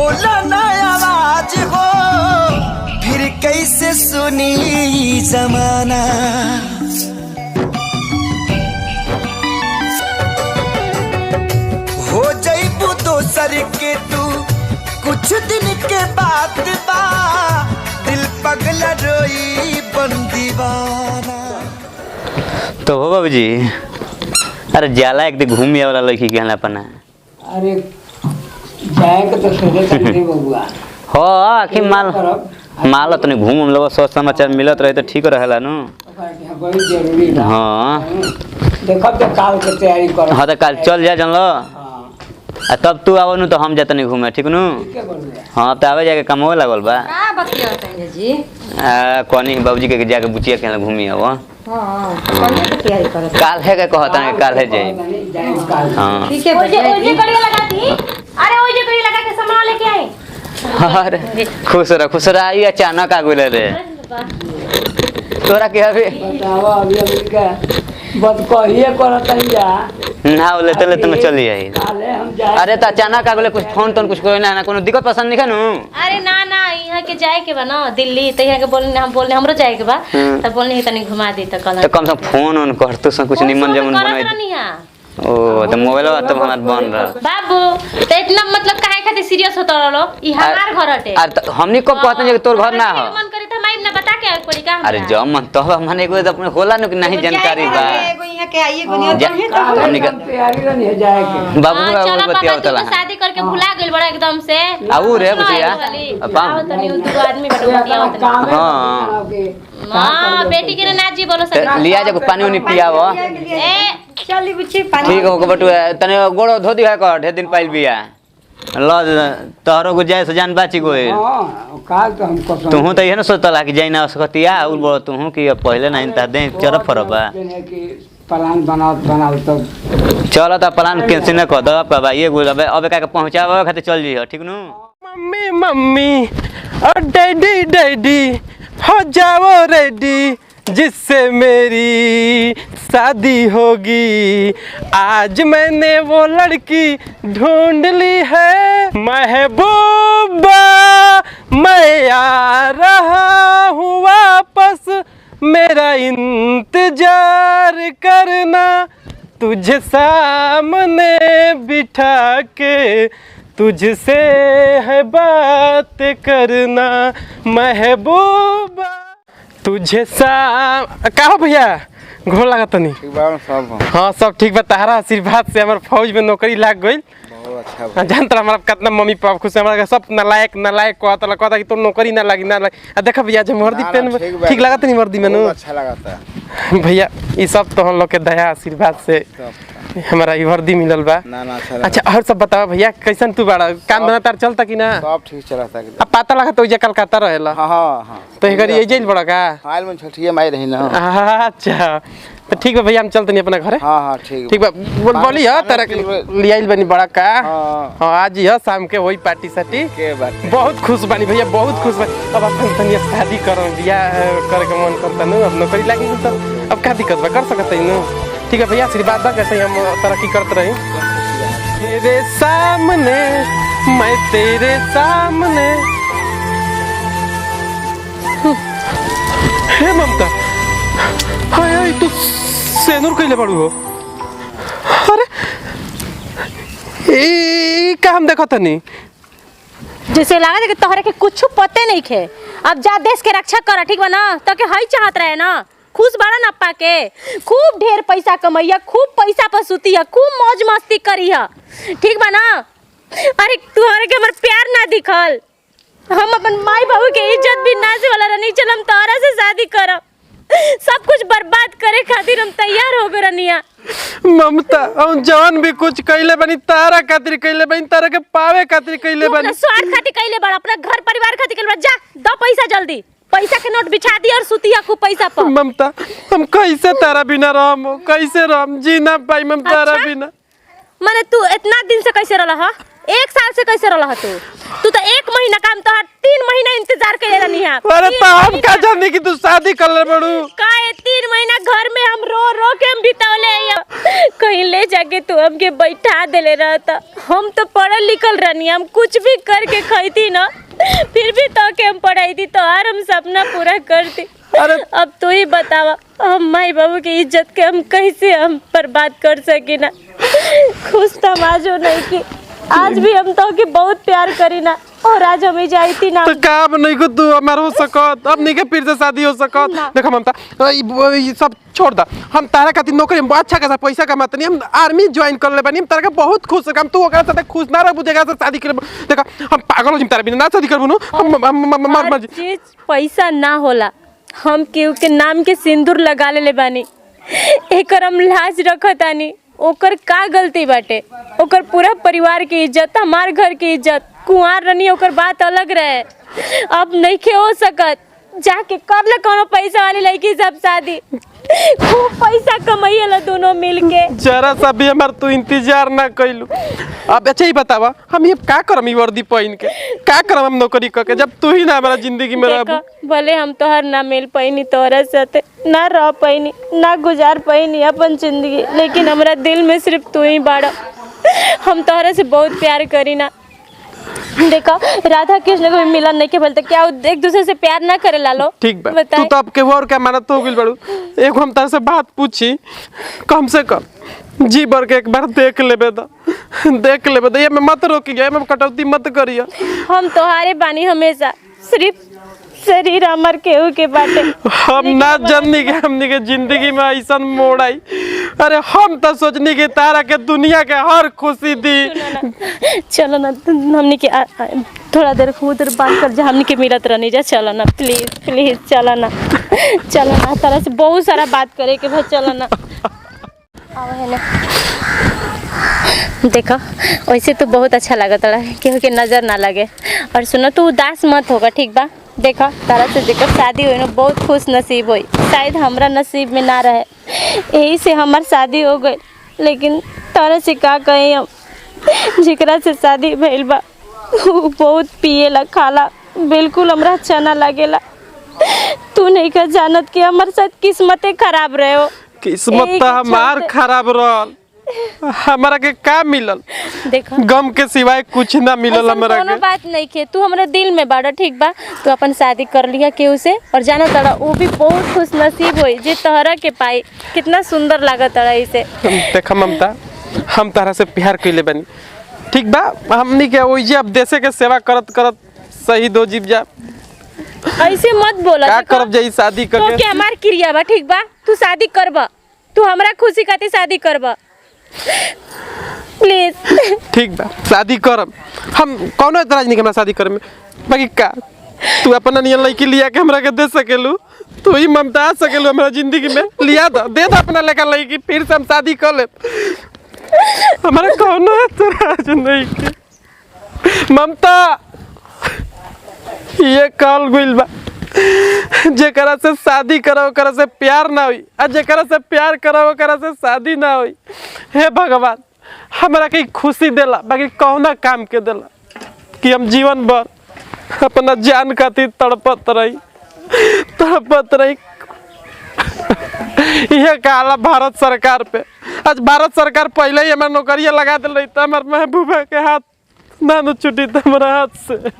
बोला ना आवाज हो फिर कैसे सुनी जमाना। हो जाइबू दोसर के तू कुछ दिन के बाद बा दिल पगला रोई बन दीवाना। तो हो बाबूजी अरे जाला एक दिन घूम वाला लड़की के हला पना। अरे जाएगा तो सोचे तक बबुआ हो आखिर माल तने घूम लोग सोच समाचार मिलत रहे तो ठीक रहेला नु। बहुत जरूरी बा। हां देखो तो काल के तैयारी करो। हां तो काल चल जा जानलो। आ तब तू आवो नु तो हम जातनी घूमे ठीक नु। हां तो आवे जाके कमवे लागल बा। का बतिया होतै जी? कोनी बाबूजी के जाके बुचिया के घूमी आवो। हां कोनी के तैयारी करत। काल है के कहता है काल है जाई। हां ठीक है ओजे कड़िया लगा दी। अरे ओजे कड़िया लगा के सामान लेके आई। अरे खुश रहा ये अचानक आ गइल रे। तोरा के अभी बताओ अभी का बत कहिए करतैया ना बोले तले तुम चली आई। काले हम जाए। अरे तो अचानक आ गइल कुछ फोन तोन कुछ कोई ना कोनो दिक्कत पसंद नहीं नु। अरे ना यहाँ के जाए के बा ना दिल्ली तो यहाँ के बोलने हम बोलने हमरो जाए के बा तब बोलने ही तनी घुमा दी त कल। तो कम से कम फोन ऑन कर तो कुछ निमन जमन बनाई। ओ तो मोबाइल तो हमार बन रहा बाबू तो इतना मतलब काहे खातिर सीरियस होत रहो ई हमार घर हटे। अरे हमनी कब कहते हैं कि तोर घर ना हो। मन करे त माइम ना बता के पड़ी का। अरे जब मन तो माने को अपने होला न कि नहीं जानकारी बा। एगो यहाँ के आइए गोनिया कहे तो हमनी का तैयारी नहीं जाए के। बाबू चलो बतिया पापा होतला तू शादी करके भुला गेल बड़ा एकदम से। आऊ रे बुचिया पापा तनी दू आदमी बतिया होतला। हां हां बेटी के ना जी बोलो सर लिया जा पानी उनी पियावो। ए चली बुची पानी ठीक हो बटू तने गोड़ो धोती है कर ढेर दिन पाइल बिया ल तोहरो को जाय से जान बाची गोए। हां काल तो हम कसम तू तो ये न सोचला कि जाई ना सकतिया उल बोल तू कि पहले नहीं ता दे चरफ फरबा कि प्लान बनाओ तो चलो तो प्लान कैंसिल न कर दो बाबा ये बोल अब का पहुंचावे खातिर चल जी ठीक नु। मम्मी मम्मी और डैडी डैडी हो जाओ रेडी जिससे मेरी शादी होगी। आज मैंने वो लड़की ढूंढ ली है महबूबा मैं आ रहा हूँ वापस मेरा इंतजार करना तुझे सामने बिठा के तुझसे है बात करना महबूबा तुझे का हो भैया घोल लगा तनी ठीक बा सब। हाँ सब ठीक बा तहरा आशीर्वाद से हमारे फौज में नौकरी लाग गई। बहुत अच्छा जानता हमारा कितना मम्मी पापा खुश है हमारा सब नालायक कहता कि तो नौकरी ना लगी देखा भैया जब वर्दी पेन ठीक लगा नहीं वर्दी में अच्छा लगा भैया ये सब तो हम लोग के दया आशीर्वाद से हमारा ये वर्दी मिलल बा। अच्छा और सब बताओ भैया कैसन तू बड़ा काम धंधा तार चलता कि ना? सब ठीक चलता है। अब पता लगा तो कलकत्ता रहेला। हां हां तो ये करी जेल बड़ा का हाल में छठिया माई रही ना। अच्छा तो ठीक है भैया हम चलते नहीं अपना घर। हां हां ठीक ठीक बा बोली है तेरा ले आइल बनी बड़ा का। हां आज ही शाम के वही पार्टी साटी के बात बहुत खुश बनी भैया बहुत खुश बनी। अब अपन तनिया शादी करो बियाह करे के मन करता नु अब नौकरी लागी तो अब का दिक्कत बा कर सकत नु। ठीक है भैया आशीर्वाद बा कैसे हम तरक्की करते रही। तेरे सामने मैं तेरे सामने हे ममता हाय हाय तू सेनुर कइले बाड़ू हो। अरे ए का हम देखत नहीं जैसे लगा कि तोहरे के कुछ पते नहीं खे। अब जा देश के रक्षा कर ठीक बा ना तो के हई चाहत रहे ना खुश बड़ा ना पाके खूब ढेर पैसा कमैया खूब पैसा पर सुतिया खूब मौज मस्ती करिया ठीक बा ना। अरे तोहरे के हमर प्यार ना दिखल हम अपन माई बाबू के इज्जत भी ना से वाला नहीं चल हम तोहरा से शादी करब सब कुछ बर्बाद करे खातिर हम तैयार हो गए रनिया। ममता हम जवान भी कुछ कइले बनी तारा खातिर कइले बनी तारा के पावे खातिर कइले बनी स्वार्थ खातिर कइले बड़ा अपना घर परिवार खातिर कइले जा दो पैसा जल्दी पैसा के नोट बिछा दी और सुतिया को पैसा पर। ममता हम कैसे तारा बिना रहम कैसे रहम जी ना पाई ममता तारा बिना। माने तू इतना दिन से कैसे रहला हा एक साल से कैसे रहला तू तो 1 महीना काम तो 3 3 महीना इंतजार करे रहनी है। अरे तो हम का जाने कि तू शादी कर ले बड़ू। का 3 महीना घर में हम रो रो के हम बितावले कहीं ले जाके तू हमके बैठा देले रहता। हम तो पढ़ल लिखल रहनी, हम कुछ भी करके खैती ना, फिर भी तो के हम पढ़ाई थी तो और हम सपना पूरा करती। अरे अब तू ही बतावा हम माई बाबू की इज्जत के हम कैसे हम बर्बाद कर सकी ना। खुश तमाजो नहीं की, आज भी हम तो के बहुत प्यार करी ना, और आज हमें जाती ना तो काम नहीं को तू हमार हो सकत, अब नहीं के फिर से शादी हो सकत। देखो ममता ये सब छोड़ दा, हम तारा खातिर नौकरी में अच्छा खासा पैसा कमाते नहीं, हम आर्मी ज्वाइन कर ले बानी, हम तारा के बहुत खुश है। हम तू ओकरा साथे खुश ना रह बुझेगा से शादी कर। देखा हम पागल हो जिम तारा बिना ना शादी करबो नु, हम मर मर चीज पैसा ना होला, हम केहू के नाम के सिंदूर लगा ले बानी, एकर हम लाज रखतानी। ओकर का गलती बाटे, ओकर पूरा परिवार की इज्जत, हमार घर की इज्जत, कुंवार रनी ओकर बात अलग रहे। अब नहीं के हो सकत, जाके कर ले कोनो पैसा वाली लड़की सब शादी, खूब पैसा कमाइला दोनों मिलके। जरा सा भी हमार तू इंतजार ना कइलू। अब अच्छा ही बतावा हम ये का करम ई वर्दी पहन के, का करम हम नौकरी करके, जब तू ही ना हमारा जिंदगी में रह। भले हम तोहर ना मिल पैनी, तोहरा साथे ना रह पैनी, ना गुजार पैनी अपन जिंदगी, लेकिन हमरा दिल में सिर्फ तू ही बाड़ा। हम तोहरा से बहुत प्यार करी ना। देखा राधा कृष्ण को भी मिलन नहीं के बोलते, क्या एक दूसरे से प्यार ना करे लालो? ठीक बा, तू तो अब के और क्या मानत हो गइल बड़ू। एक हम तार से बात पूछी, कम से कम जी भर के एक बार देख लेबे दा, देख लेबे दा, ये मैं मत रोकी गए, मैं कटौती मत करिया। हम तोहारे बानी हमेशा, सिर्फ शरीर अमर केहू के बाटे। हम ना जाननी के हमनी के जिंदगी में ऐसा मोड़ आई। अरे हम तो सोचनी कि तारा के दुनिया के हर खुशी दी। चलो ना हमनी के थोड़ा देर उधर बात कर जा, हमनी के मिलत रहनी जा। चलो ना प्लीज प्लीज, चलो ना चलो ना, तरह से बहुत सारा बात करे के भाई, चलो ना। आओ है ना, देखो वैसे तो बहुत अच्छा लगता है, केहू के नजर ना लगे। और सुनो तू उदास मत होगा, ठीक बा? देखा तारा से जेकर शादी हुई ना बहुत खुश नसीब हुई, शायद हमरा नसीब में ना रहे, यही से हमार शादी हो गई। लेकिन तारा से का कहीं हम, जेकरा से शादी भइल बा वो बहुत पिएला खाला, बिल्कुल हमरा अच्छा ना लागेला। तू नहीं का जानत कि हमारे साथ किस्मतें खराब रहे हो। किस्मत तो हमार खराब रहल, हमारा के का मिलल? देखो गम के सिवाय कुछ ना मिलल हमरा के। कोनो बात नहीं के, तू हमरा दिल में बाड़ा, ठीक बा? तू अपन शादी कर लिया केहू से, और जाना तड़ा वो भी बहुत खुश नसीब होई जे तोहरा के पाई। कितना सुंदर लागत तड़ा इसे। देखा ममता, हम तारा से प्यार कइले बानी, ठीक बा? हमनी के ओइजे अब देश के सेवा करत करत शहीद हो जीव जा। ऐसे मत बोला, का करब जाई शादी तो करके? के हमार क्रिया बा, ठीक बा? तू शादी करबा, तू हमरा खुशी खातिर शादी करबा प्लीज। ठीक बा, शादी करब हम, कौनो एतराज नहीं के हमरा शादी करे में। बाकी का तू अपना नियन लड़की लिया के हमरा के दे सकेलू? तू ही ममता आ सकेलू हमरा जिंदगी में? लिया दे दे अपना लेकर लड़की, फिर से हम शादी कर ले। हमारा कौनो एतराज नहीं के। ममता ये कॉल गुइल बा, जेकरा से शादी करो ओकरा से प्यार ना हुई, और जेकरा से प्यार करो ओकरा से शादी ना हुई। हे भगवान, हमरा के खुशी देला, बाकी कौना काम के देला कि हम जीवन भर अपना जान खातिर तड़पत रही। यह कहला भारत सरकार पे। आज भारत सरकार पहले ही हमारा नौकरिया लगा दिल रही, तो हमारे महबूबा के हाथ ना छुटी, तो हमारा हाथ से।